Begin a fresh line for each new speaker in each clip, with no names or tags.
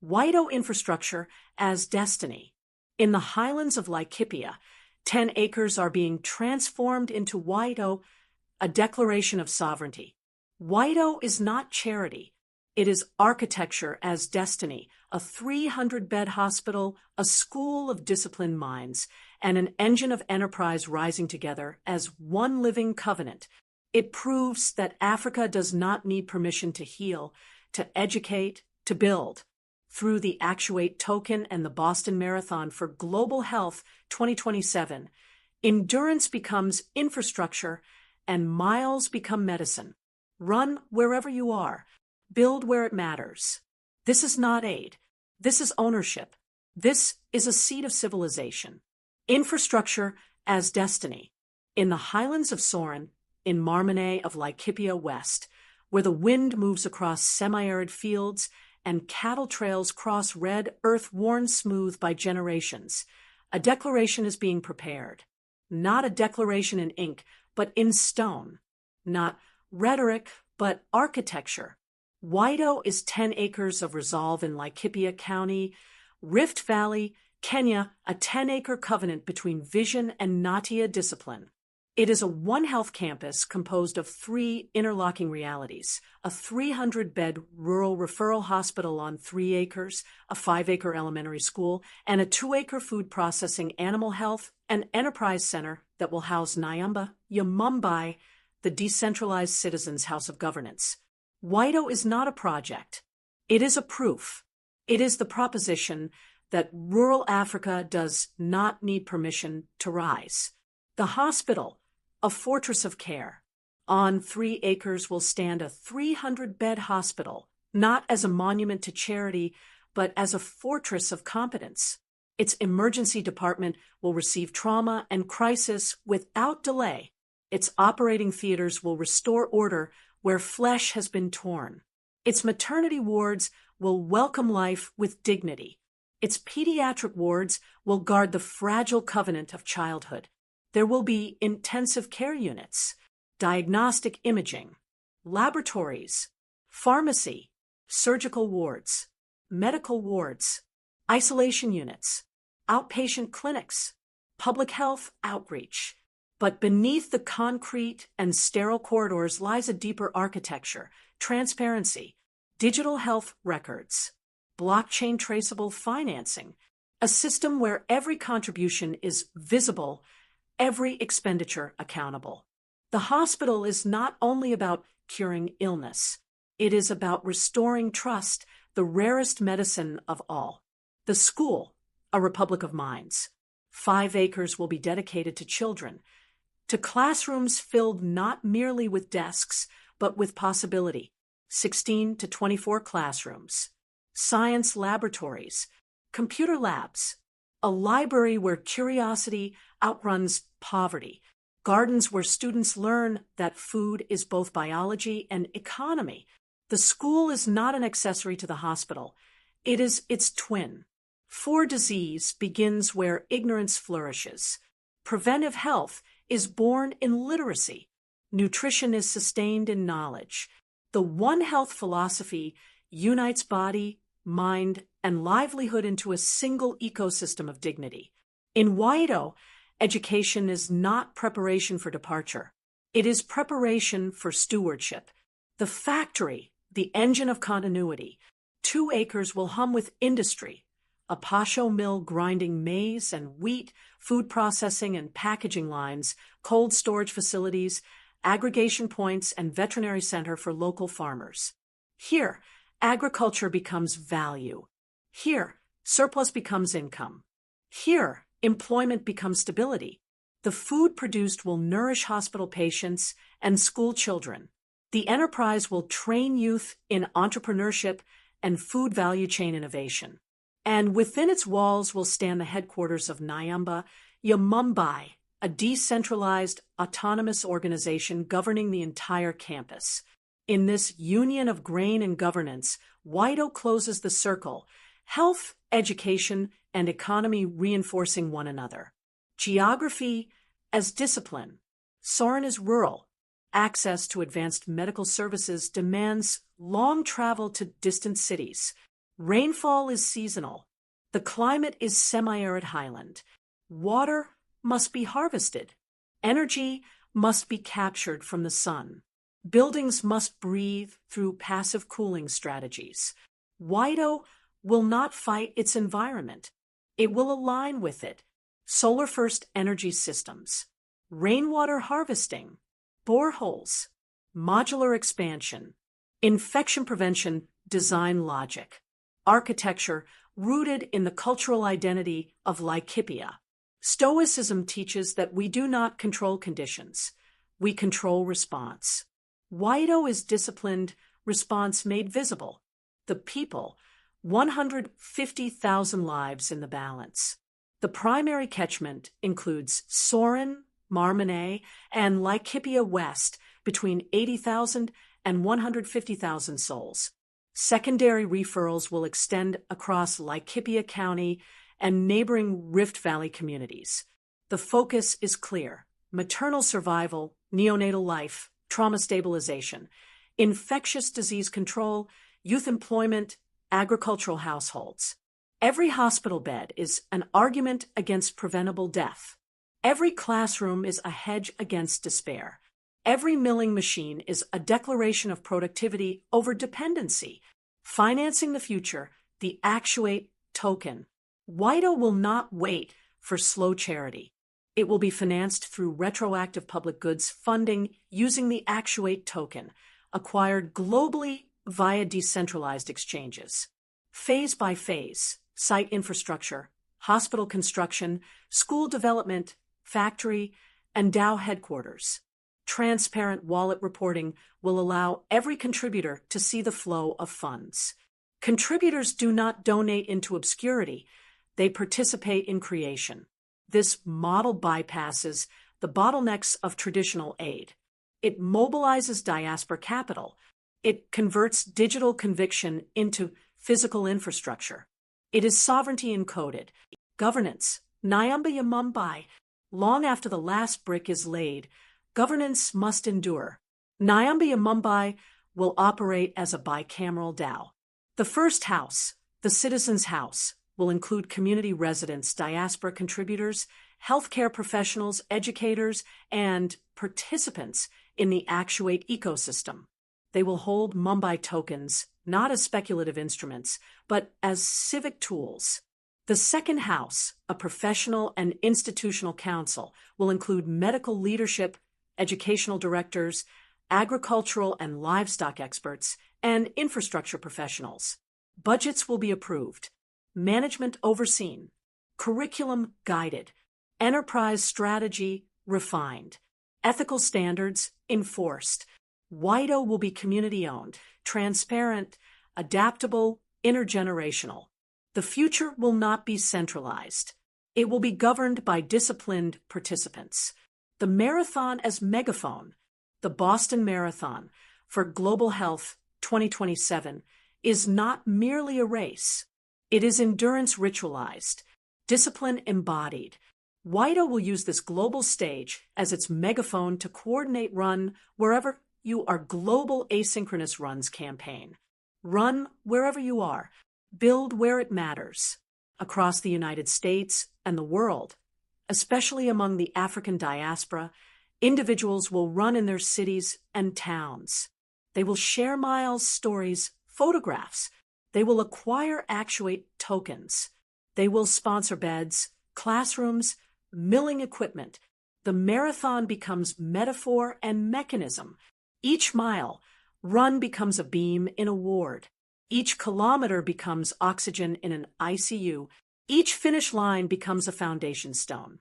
Wahito infrastructure as destiny. In the highlands of Laikipia, 10 acres are being transformed into Wahito, a declaration of sovereignty. Wahito is not charity. It is architecture as destiny, a 300-bed hospital, a school of disciplined minds, and an engine of enterprise rising together as one living covenant. It proves that Africa does not need permission to heal, to educate, to build. Through the Actuate token and the Boston Marathon for Global Health 2027, endurance becomes infrastructure and miles become medicine. Run wherever you are. Build where it matters. This is not aid. This is ownership. This is a seed of civilization. Infrastructure as destiny. In the highlands of Soren, in Marmane of Laikipia West, where the wind moves across semi-arid fields and cattle trails cross red earth worn smooth by generations, a declaration is being prepared. Not a declaration in ink, but in stone. Not rhetoric, but architecture. Wahito is 10 acres of resolve in Laikipia County, Rift Valley, Kenya, a 10-acre covenant between vision and Natia discipline. It is a One Health campus composed of 3 interlocking realities, a 300-bed rural referral hospital on 3 acres, a 5-acre elementary school, and a 2-acre food processing, animal health, and enterprise center that will house Nyamba, Yamumbai, the Decentralized Citizens' House of Governance. Wahito is not a project. It is a proof. It is the proposition that rural Africa does not need permission to rise. The hospital, a fortress of care. On 3 acres will stand a 300-bed hospital, not as a monument to charity, but as a fortress of competence. Its emergency department will receive trauma and crisis without delay. Its operating theaters will restore order where flesh has been torn. Its maternity wards will welcome life with dignity. Its pediatric wards will guard the fragile covenant of childhood. There will be intensive care units, diagnostic imaging, laboratories, pharmacy, surgical wards, medical wards, isolation units, outpatient clinics, public health outreach. But beneath the concrete and sterile corridors lies a deeper architecture, transparency, digital health records, blockchain traceable financing, a system where every contribution is visible, every expenditure accountable. The hospital is not only about curing illness, it is about restoring trust, the rarest medicine of all. The school, a republic of minds. 5 acres will be dedicated to children, to classrooms filled not merely with desks, but with possibility. 16 to 24 classrooms, science laboratories, computer labs, a library where curiosity outruns poverty, gardens where students learn that food is both biology and economy. The school is not an accessory to the hospital. It is its twin. For disease begins where ignorance flourishes. Preventive health is born in literacy. Nutrition is sustained in knowledge. The One Health philosophy unites body, mind, and livelihood into a single ecosystem of dignity. In Wahito, education is not preparation for departure. It is preparation for stewardship. The factory, the engine of continuity. 2 acres will hum with industry. A pasho mill grinding maize and wheat, food processing and packaging lines, cold storage facilities, aggregation points, and veterinary center for local farmers. Here, agriculture becomes value. Here, surplus becomes income. Here, employment becomes stability. The food produced will nourish hospital patients and school children. The enterprise will train youth in entrepreneurship and food value chain innovation. And within its walls will stand the headquarters of Nyamba, Yamumbai, a decentralized, autonomous organization governing the entire campus. In this union of grain and governance, Wahito closes the circle, health, education, and economy reinforcing one another. Geography as discipline. Soren is rural. Access to advanced medical services demands long travel to distant cities. Rainfall is seasonal. The climate is semi-arid highland. Water must be harvested. Energy must be captured from the sun. Buildings must breathe through passive cooling strategies. Wahito will not fight its environment. It will align with it. Solar-first energy systems, rainwater harvesting, boreholes, modular expansion, infection prevention, design logic, architecture rooted in the cultural identity of Laikipia. Stoicism teaches that we do not control conditions, we control response. Wahito is disciplined, response made visible. The people, 150,000 lives in the balance. The primary catchment includes Sorin, Marmane, and Laikipia West, between 80,000 and 150,000 souls. Secondary referrals will extend across Laikipia County and neighboring Rift Valley communities. The focus is clear: maternal survival, neonatal life, trauma stabilization, infectious disease control, youth employment, agricultural households. Every hospital bed is an argument against preventable death. Every classroom is a hedge against despair. Every milling machine is a declaration of productivity over dependency. Financing the future, the Actuate token. Wahito will not wait for slow charity. It will be financed through retroactive public goods funding using the Actuate token, acquired globally via decentralized exchanges. Phase by phase, site infrastructure, hospital construction, school development, factory, and DAO headquarters. Transparent wallet reporting will allow every contributor to see the flow of funds. Contributors do not donate into obscurity, they participate in creation. This model bypasses the bottlenecks of traditional aid. It mobilizes diaspora capital. It converts digital conviction into physical infrastructure. It is sovereignty encoded. Governance, Nyamba Mumbai. Long after the last brick is laid, governance must endure. Nyamba Mumbai will operate as a bicameral DAO. The first house, the Citizens' House, will include community residents, diaspora contributors, healthcare professionals, educators, and participants in the Actuate ecosystem. They will hold Mumbai tokens, not as speculative instruments, but as civic tools. The second house, a professional and institutional council, will include medical leadership, educational directors, agricultural and livestock experts, and infrastructure professionals. Budgets will be approved, management overseen, curriculum guided, enterprise strategy refined, ethical standards enforced. Wahito will be community-owned, transparent, adaptable, intergenerational. The future will not be centralized. It will be governed by disciplined participants. The marathon as megaphone, the Boston Marathon for Global Health 2027, is not merely a race. It is endurance ritualized, discipline embodied. Wahito will use this global stage as its megaphone to coordinate run wherever you are. Global asynchronous runs campaign. Run wherever you are. Build where it matters. Across the United States and the world, especially among the African diaspora, individuals will run in their cities and towns. They will share miles, stories, photographs. They will acquire Actuate tokens. They will sponsor beds, classrooms, milling equipment. The marathon becomes metaphor and mechanism. Each mile, run becomes a beam in a ward. Each kilometer becomes oxygen in an ICU. Each finish line becomes a foundation stone.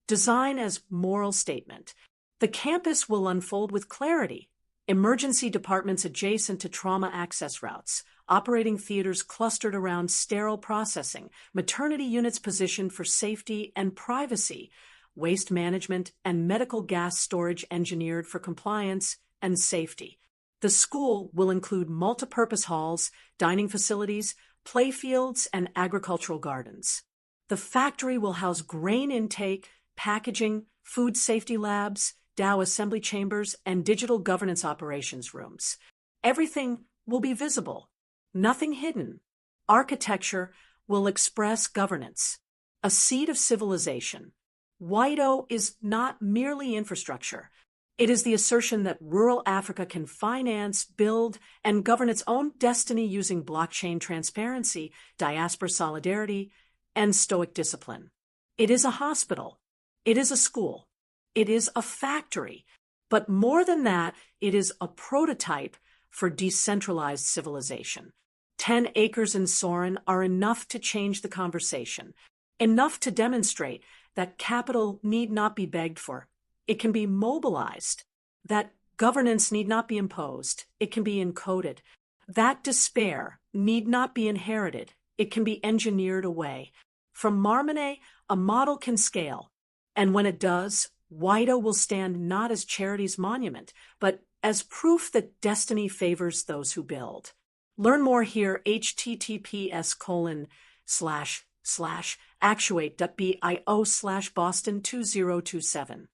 Design as moral statement. The campus will unfold with clarity. Emergency departments adjacent to trauma access routes, operating theaters clustered around sterile processing, maternity units positioned for safety and privacy, waste management and medical gas storage engineered for compliance and safety. The school will include multipurpose halls, dining facilities, playfields, and agricultural gardens. The factory will house grain intake, packaging, food safety labs, DAO assembly chambers, and digital governance operations rooms. Everything will be visible, nothing hidden. Architecture will express governance, a seed of civilization. Wahito is not merely infrastructure. It is the assertion that rural Africa can finance, build, and govern its own destiny using blockchain transparency, diaspora solidarity, and stoic discipline. It is a hospital. It is a school. It is a factory. But more than that, it is a prototype for decentralized civilization. 10 acres in Soren are enough to change the conversation, enough to demonstrate that capital need not be begged for. It can be mobilized, that governance need not be imposed. It can be encoded. That despair need not be inherited. It can be engineered away. From Marmonet, a model can scale. And when it does, Wahito will stand not as charity's monument, but as proof that destiny favors those who build. Learn more here, https://actuate.bio/Boston 2027.